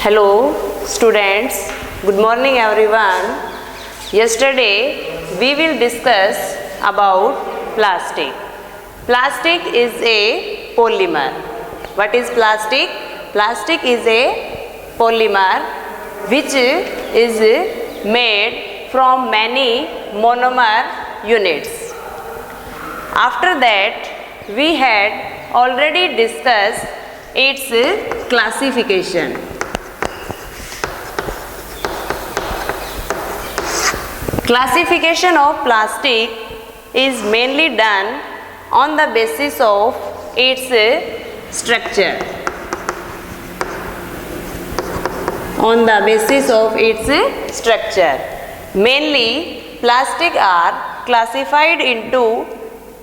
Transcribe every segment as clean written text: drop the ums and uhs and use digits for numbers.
Hello students, good morning everyone. Yesterday we will discuss about plastic. Plastic is a polymer. What is plastic? Plastic is a polymer which is made from many monomer units. After that we had already discussed its classification. Classification of plastic is mainly done on the basis of its structure. On the basis of its structure. Mainly plastic are classified into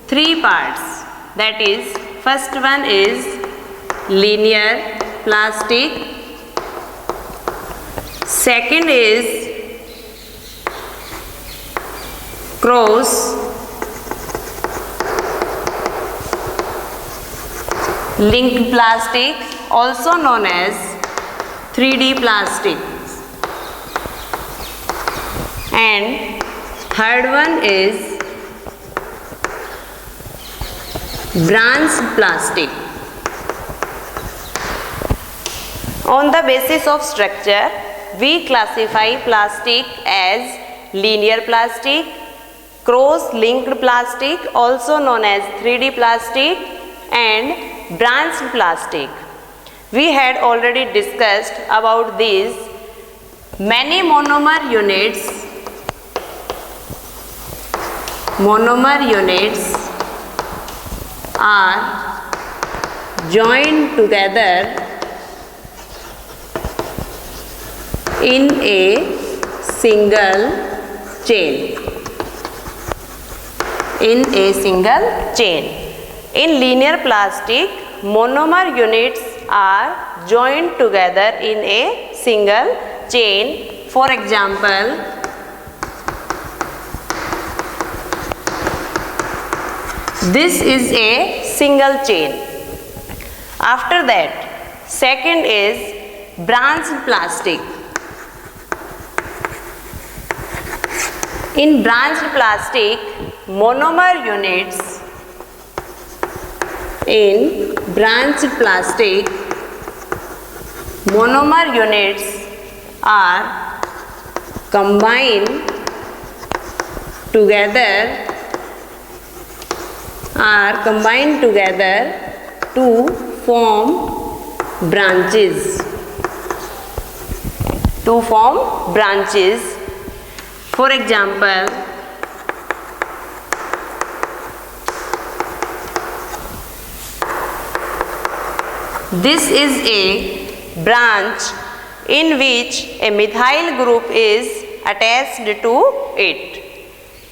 three parts. That is, first one is linear plastic. Second is cross linked plastic, also known as 3D plastic, and third one is branched plastic. On the basis of structure, we classify plastic as linear plastic, cross-linked plastic, also known as 3D plastic, and branched plastic. We had already discussed about these. Many monomer units are joined together in a single chain. In linear plastic, monomer units are joined together in a single chain. For example, this is a single chain. After that, second is branched plastic. In branched plastic, monomer units are combined together to form branches. For example, this is a branch in which a methyl group is attached to it.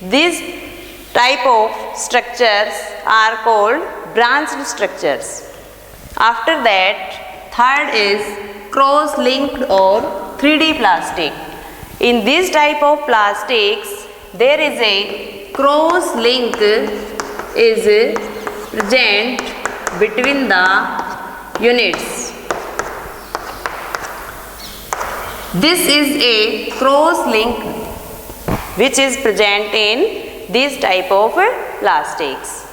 These type of structures are called branched structures. After that, third is cross-linked or 3D plastic. In this type of plastics, there is a cross link is present between the units. This is a cross link which is present in this type of plastics.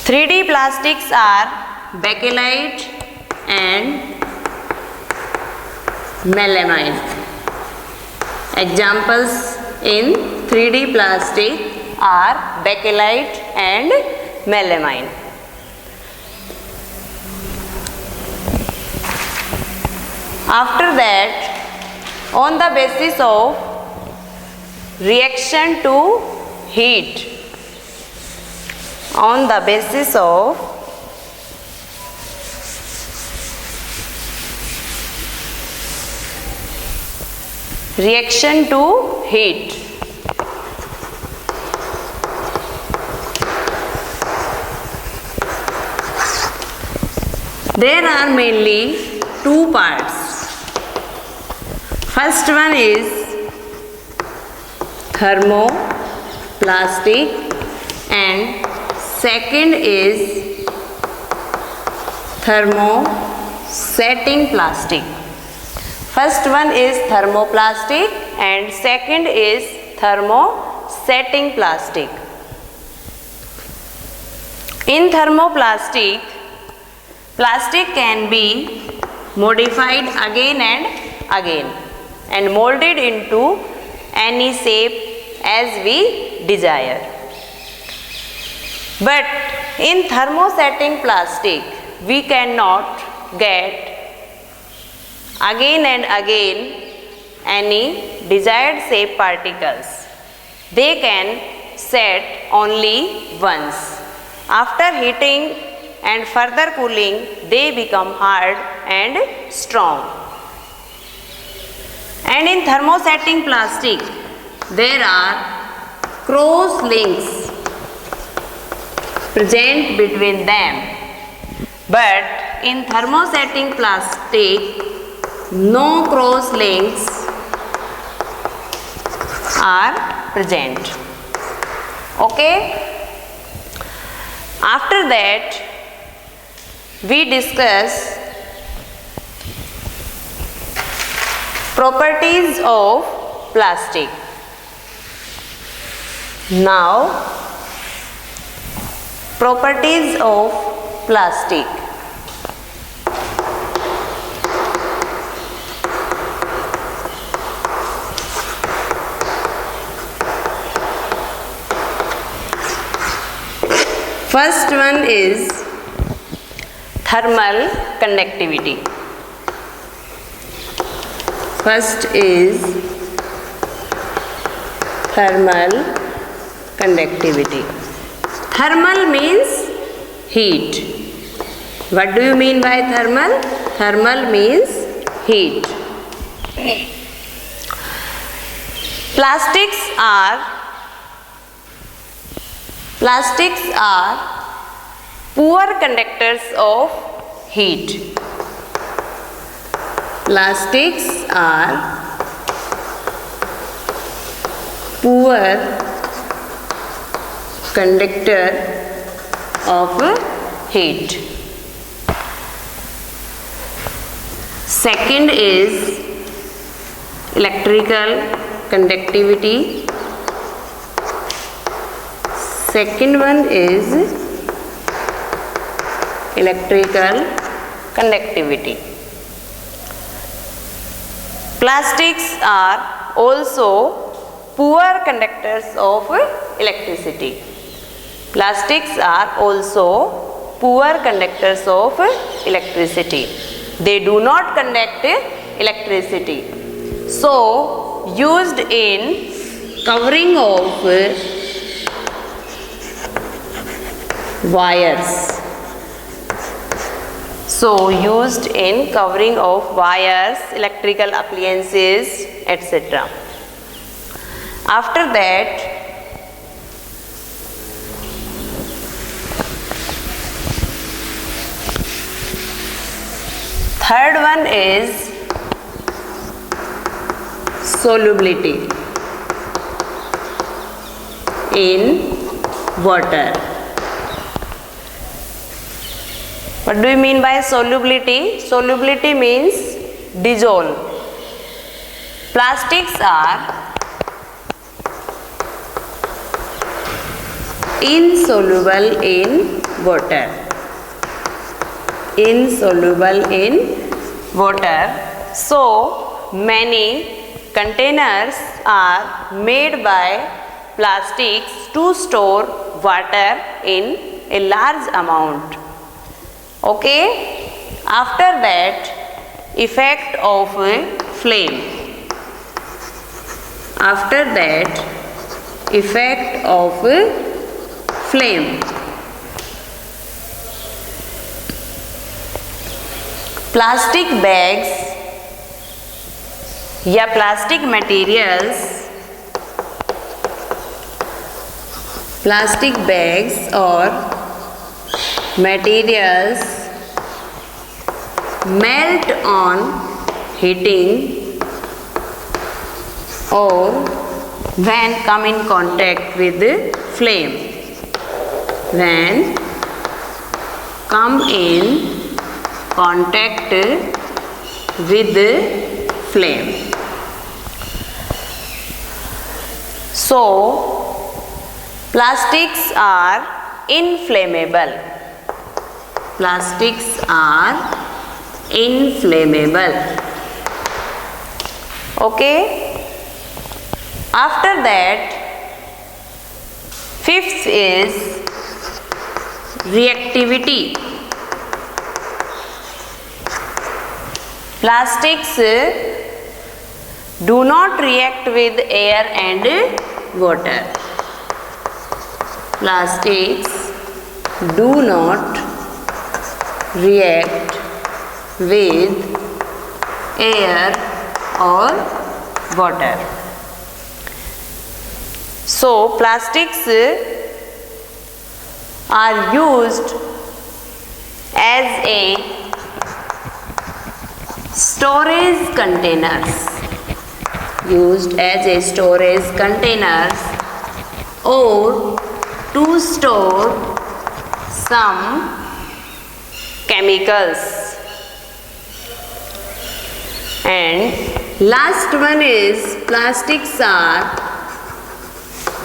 3D plastics are bakelite and melamine. Examples in 3D plastic are bakelite and melamine. After that, on the basis of reaction to heat, there are mainly two parts. First one is thermoplastic and second is thermoset. setting plastic. First one is thermoplastic and second is thermosetting plastic. In thermoplastic, plastic can be modified again and molded into any shape as we desire. But in thermosetting plastic, we cannot get again and again any desired shape particles. They can set only once. After heating and further cooling, they become hard and strong. And in thermosetting plastic, there are cross links present between them. But in thermosetting plastic, no cross links are present. Okay? After that, we discuss properties of plastic. Now, properties of plastic. First one is thermal conductivity. First is thermal conductivity. Thermal means heat. What do you mean by thermal? Thermal means heat. Plastics are poor conductors of heat. Plastics are poor conductor of heat. Second is electrical conductivity. Second one is electrical conductivity. Plastics are also poor conductors of electricity. Plastics are also poor conductors of electricity. They do not conduct electricity. So, used in covering of wires. So, used in covering of wires, electrical appliances, etc. After that, third one is solubility in water. What do you mean by solubility? Solubility means dissolve. Plastics are insoluble in water. Insoluble in water. So, many containers are made by plastics to store water in a large amount. Okay, after that, effect of flame. After that, effect of flame. Plastic bags या plastic materials, plastic bags or materials melt on heating or when come in contact with the flame. When come in contact with flame. So, plastics are inflammable. Plastics are inflammable. Okay. After that, fifth is reactivity. Plastics do not react with air and water. Plastics do not react with air or water. So, plastics are used as a storage containers. Used as a storage containers or to store some chemicals. And last one is plastics are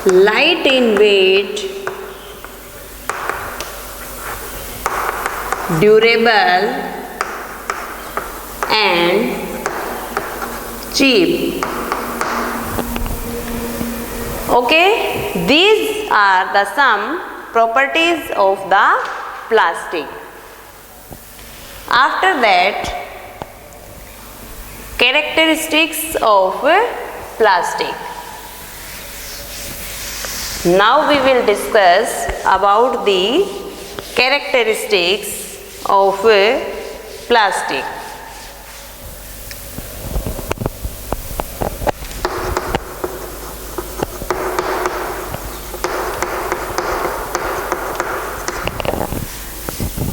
light in weight, durable and cheap. Okay, these are the some properties of the plastic. After that, characteristics of plastic. Now we will discuss about the characteristics of plastic.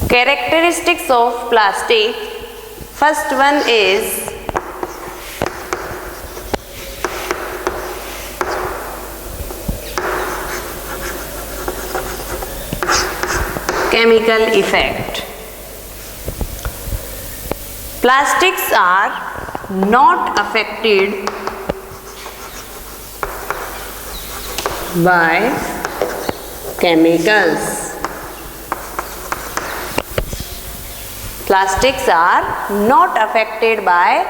Characteristics of plastic. First one is chemical effect. Plastics are not affected by chemicals. Plastics are not affected by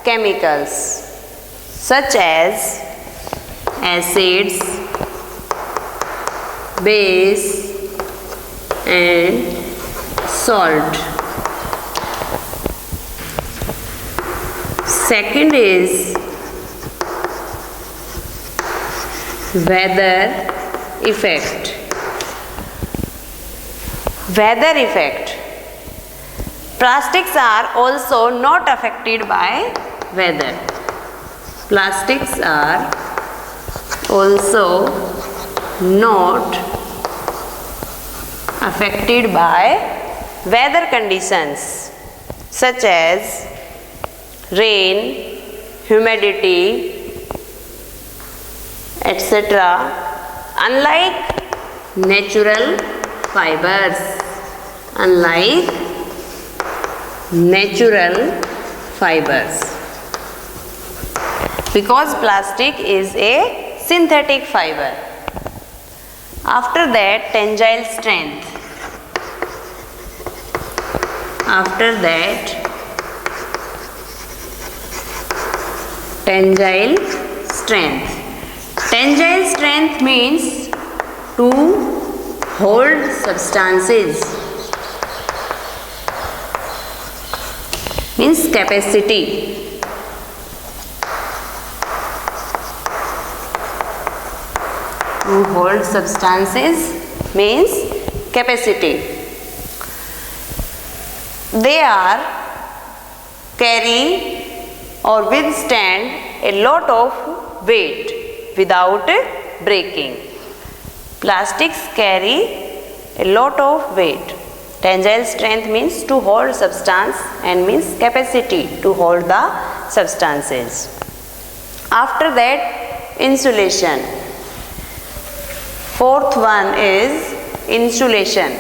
chemicals such as acids, base and salt. Second is weather effect. Weather effect. Plastics are also not affected by weather. Plastics are also not affected by weather conditions such as rain, humidity, etc. Unlike natural fibers. Unlike natural fibers. Because plastic is a synthetic fiber. After that, tensile strength. After that, tensile strength. Tensile strength means to hold substances. Means capacity. To hold substances means capacity. They are carry or withstand a lot of weight without breaking. Plastics carry a lot of weight. Tensile strength means to hold substance and means capacity to hold the substances. After that, insulation. Fourth one is insulation.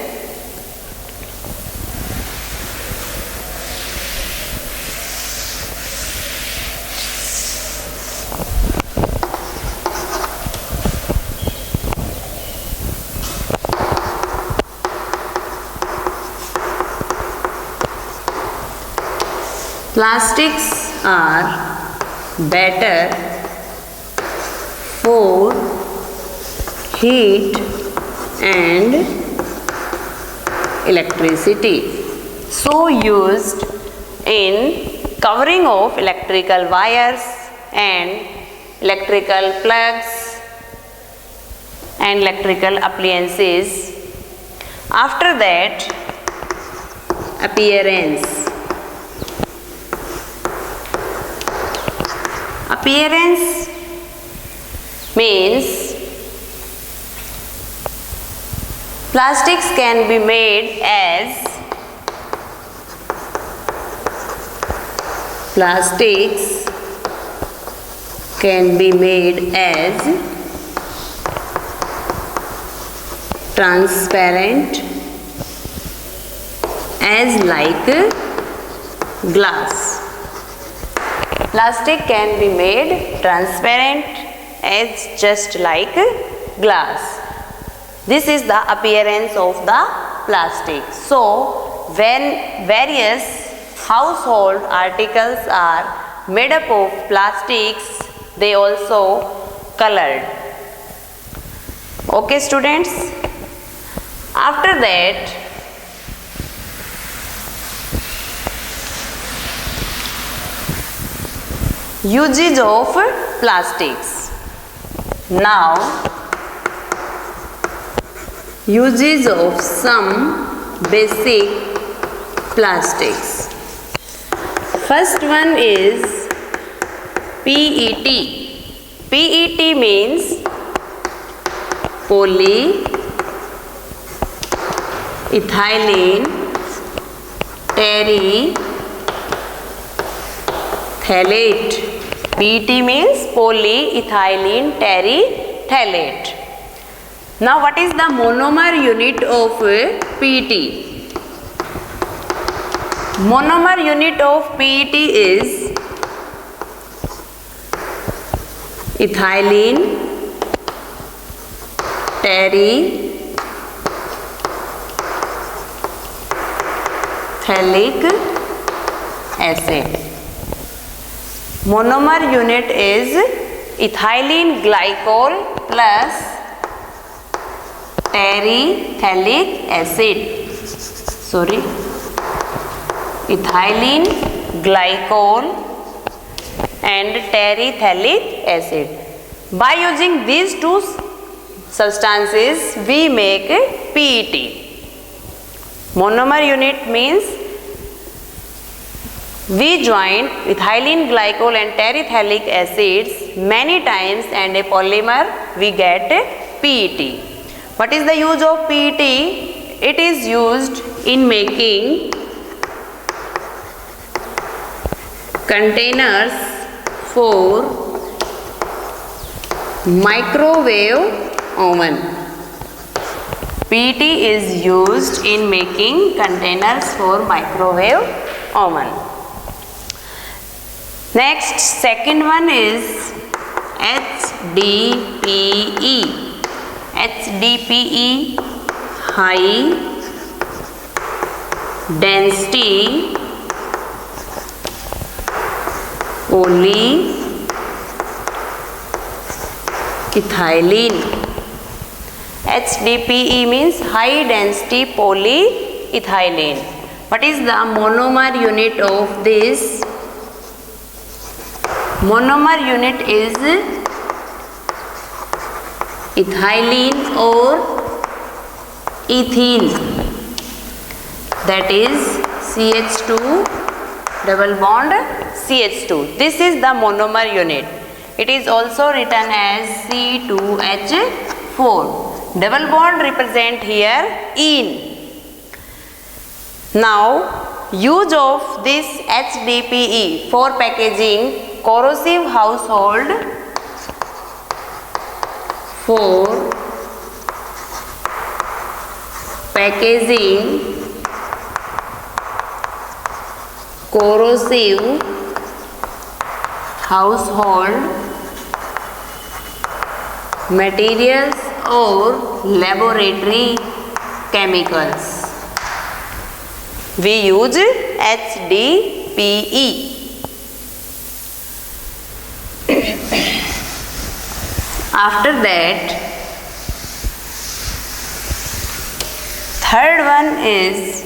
Plastics are better for heat and electricity. So used in covering of electrical wires and electrical plugs and electrical appliances. After that, appearance. Appearance means plastics can be made as transparent, as like glass. Plastic can be made transparent as just like glass. This is the appearance of the plastic. So, when various household articles are made up of plastics, they also colored. Okay, students. After that, uses of plastics. Now, uses of some basic plastics. First one is PET. PET means polyethylene terephthalate. PET means polyethylene terephthalate. Now, what is the monomer unit of PET? Monomer unit of PET is ethylene terephthalic acid. Monomer unit is ethylene glycol plus terephthalic acid. Ethylene glycol and terephthalic acid. By using these two substances, we make PET. Monomer unit means we join ethylene glycol and terephthalic acids many times and a polymer we get PET. What is the use of PET? It is used in making containers for microwave oven. PET is used in making containers for microwave oven. Next, second one is HDPE. HDPE, high density polyethylene. HDPE means high density polyethylene. What is the monomer unit of this? Monomer unit is ethylene or ethene, that is CH2 double bond CH2. This is the monomer unit. It is also written as C2H4. Double bond represent here ene. Now, use of this HDPE for packaging corrosive household, for packaging corrosive household materials or laboratory chemicals. We use HDPE. LDPE. After that, third one is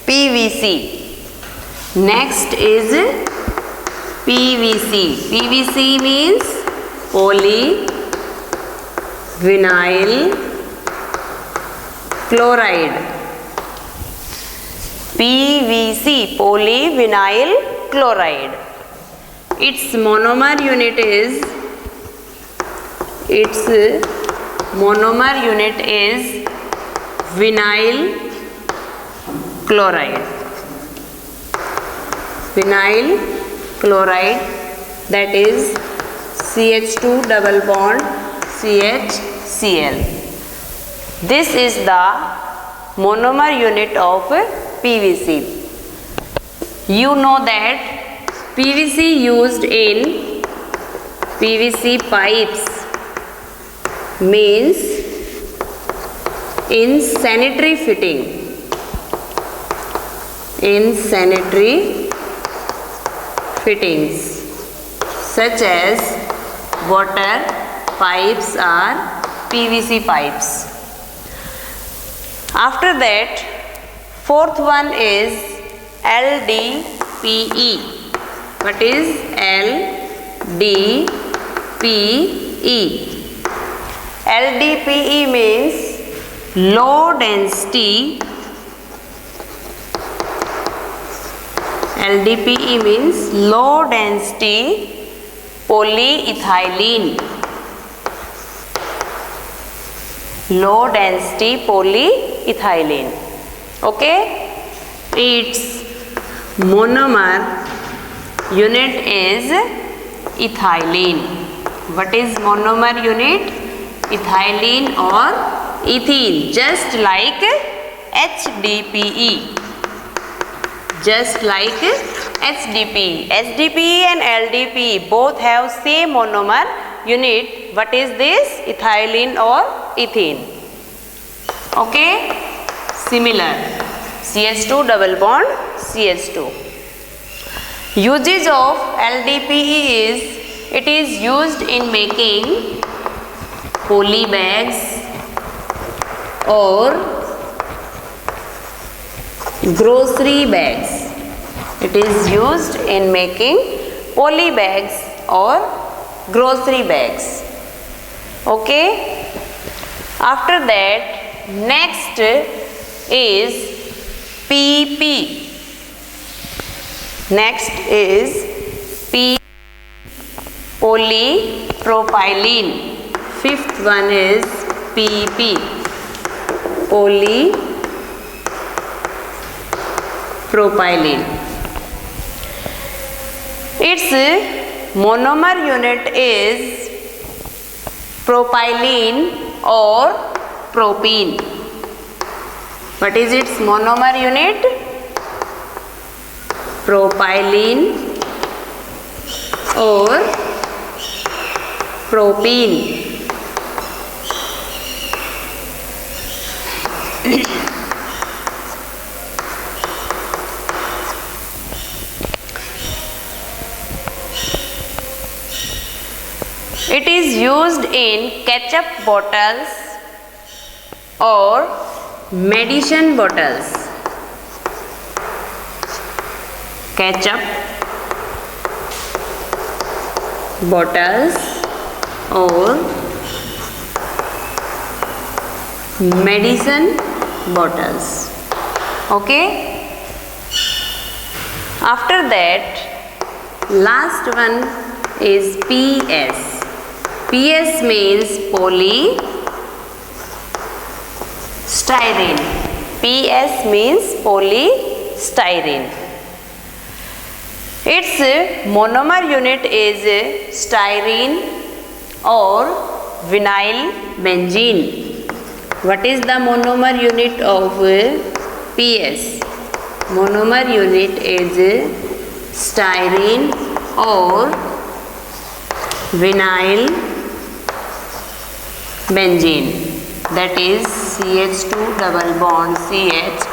PVC. Next is PVC. PVC means polyvinyl chloride. PVC, polyvinyl chloride. Its monomer unit is vinyl chloride. Vinyl chloride, that is CH2 double bond CHCl. This is the monomer unit of PVC. You know that PVC used in PVC pipes means in sanitary fitting. In sanitary fittings such as water pipes are PVC pipes. After that, fourth one is LDPE. What is LDPE? LDPE means low density. LDPE means low density polyethylene. Low density polyethylene. Okay? Its monomer unit is ethylene. What is monomer unit? Ethylene or ethene, just like HDPE. Just like HDPE. HDPE and LDPE both have same monomer unit. What is this? Ethylene or ethene. Okay? Similar. CH2 double bond CH2. Usage of LDPE is, it is used in making poly bags or grocery bags. It is used in making poly bags or grocery bags. Okay? After that, next is PP. Next is polypropylene. Fifth one is PP. Polypropylene. Its monomer unit is propylene or propene. What is its monomer unit? Propylene or propene. It is used in ketchup bottles or medicine bottles. Ketchup bottles or medicine bottles. Okay? After that, last one is PS. PS means polystyrene. PS means polystyrene. Its monomer unit is styrene or vinyl benzene. What is the monomer unit of PS? Monomer unit is styrene or vinyl benzene, that is CH2 double bond CH,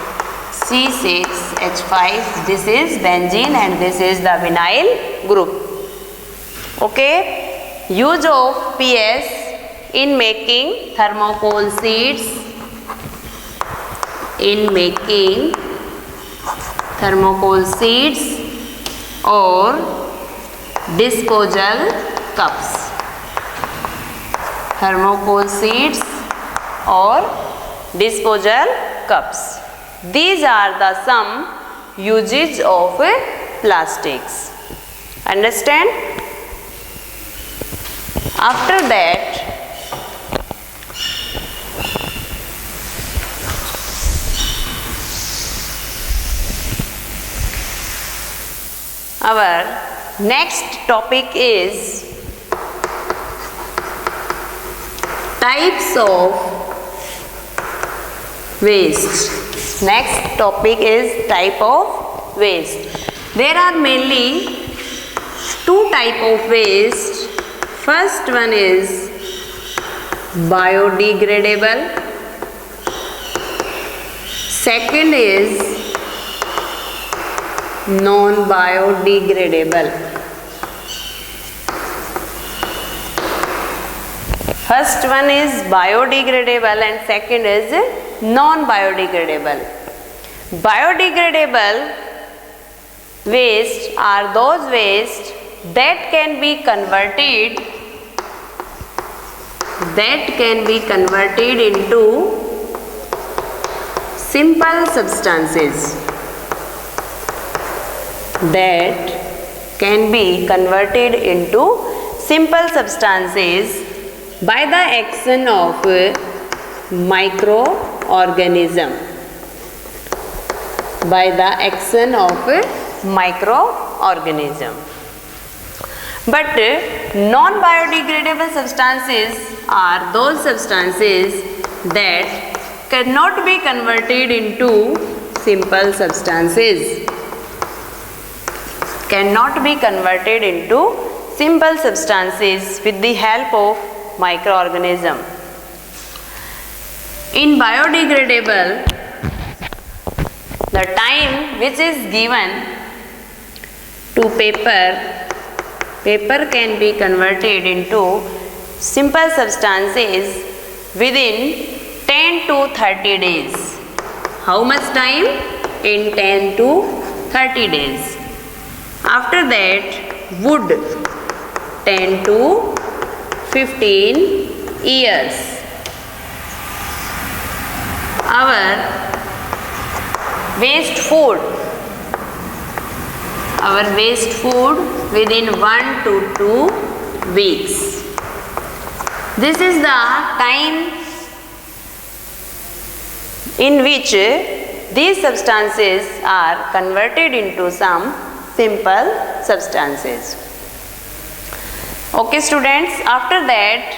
C6 H5, this is benzene and this is the vinyl group. Okay, use of PS in making thermocol sheets, or disposal cups. Thermocol sheets or disposal cups. These are the some uses of plastics. Understand? After that, our next topic is types of waste. Next topic is type of waste. There are mainly two type of waste. First one is biodegradable. Second is non-biodegradable. First one is biodegradable and second is non-biodegradable. Biodegradable waste are those waste that can be converted into simple substances. That can be converted into simple substances by the action of microorganism. But non-biodegradable substances are those substances that cannot be converted into simple substances. With the help of microorganism. In biodegradable, the time which is given to paper can be converted into simple substances within 10 to 30 days. How much time? In 10 to 30 days. After that, wood 10 to 15 years. Our waste food within 1 to 2 weeks. This is the time in which these substances are converted into some simple substances. Okay students, after that,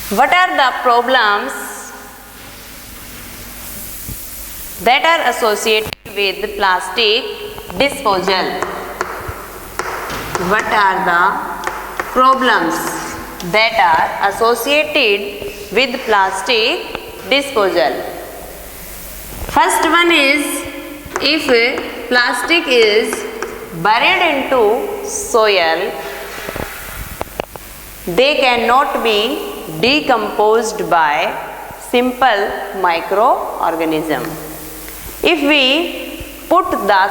what are the problems that are associated with plastic disposal? What are the problems that are associated with plastic disposal? First one is, if plastic is buried into soil, they cannot be decomposed by simple microorganism. If we put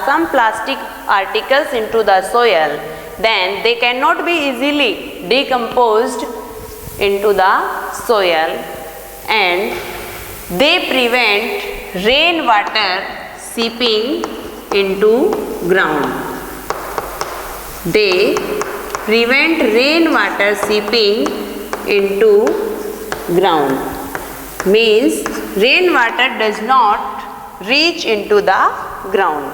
some plastic articles into the soil, then they cannot be easily decomposed into the soil and they prevent rainwater seeping into ground. Means rainwater does not reach into the ground.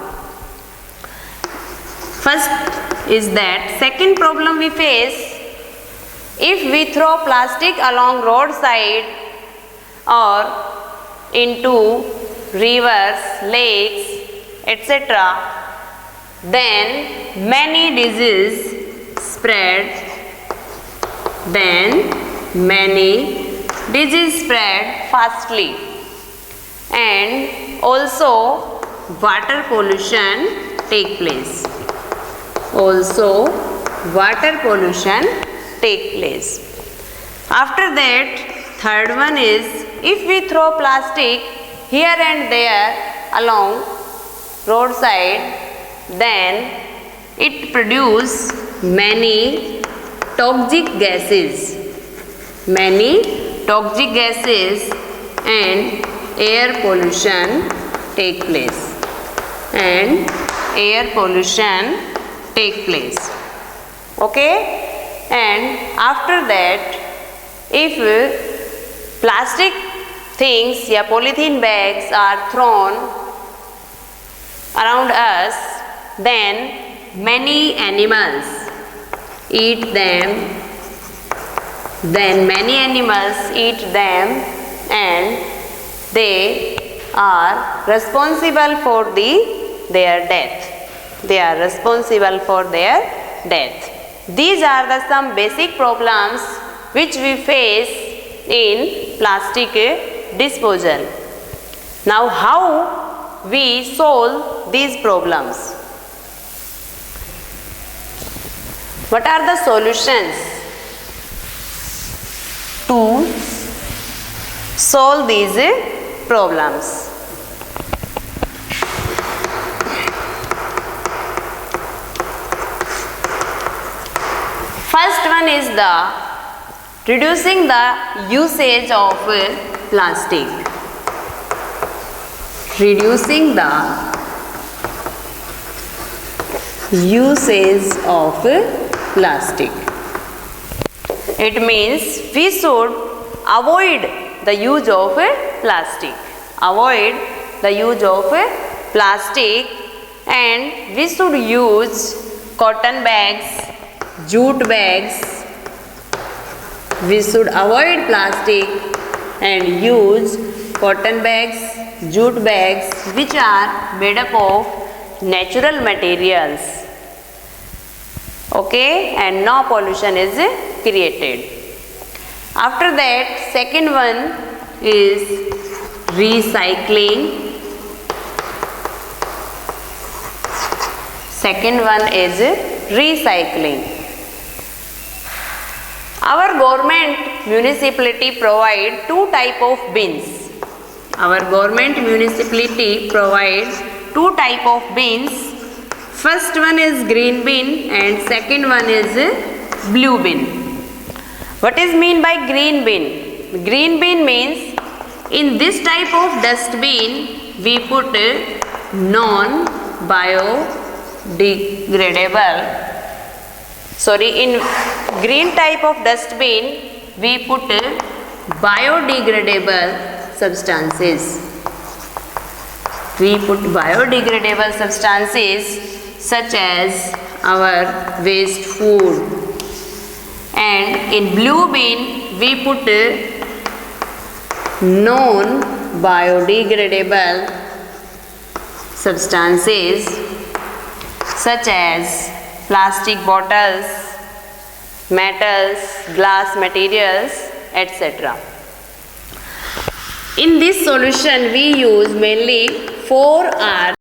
First is that. Second problem we face, if we throw plastic along roadside or into rivers, lakes, etc., then many diseases spread fastly. also water pollution take place. Also water pollution take place. After that, third one is, if we throw plastic here and there along roadside, then it produce many toxic gases. Many toxic gases and air pollution take place. And air pollution take place. Okay? And after that, if plastic things या polythene bags are thrown around us, then many animals eat them. Then many animals eat them, and they are responsible for their death. They are responsible for their death. These are the some basic problems which we face in plastic disposal. Now, how we solve these problems? What are the solutions to solve these problems? First one is the reducing the usage of plastic. Reducing the usage of plastic. It means we should avoid the use of plastic. Avoid the use of plastic, and we should use cotton bags, jute bags. We should avoid plastic and use cotton bags, jute bags, which are made up of natural materials. Okay, and no pollution is created. After that, second one is recycling. Second one is recycling. Our government municipality provide two type of bins. Our government municipality provide two type of bins. First one is green bin and second one is blue bin. What is mean by green bin? Green bin means in this type of dustbin we put in green type of dustbin we put biodegradable substances. We put biodegradable substances such as our waste food. And in blue bin we put non-biodegradable substances such as plastic bottles, metals, glass materials, etc. In this solution we use mainly 4 R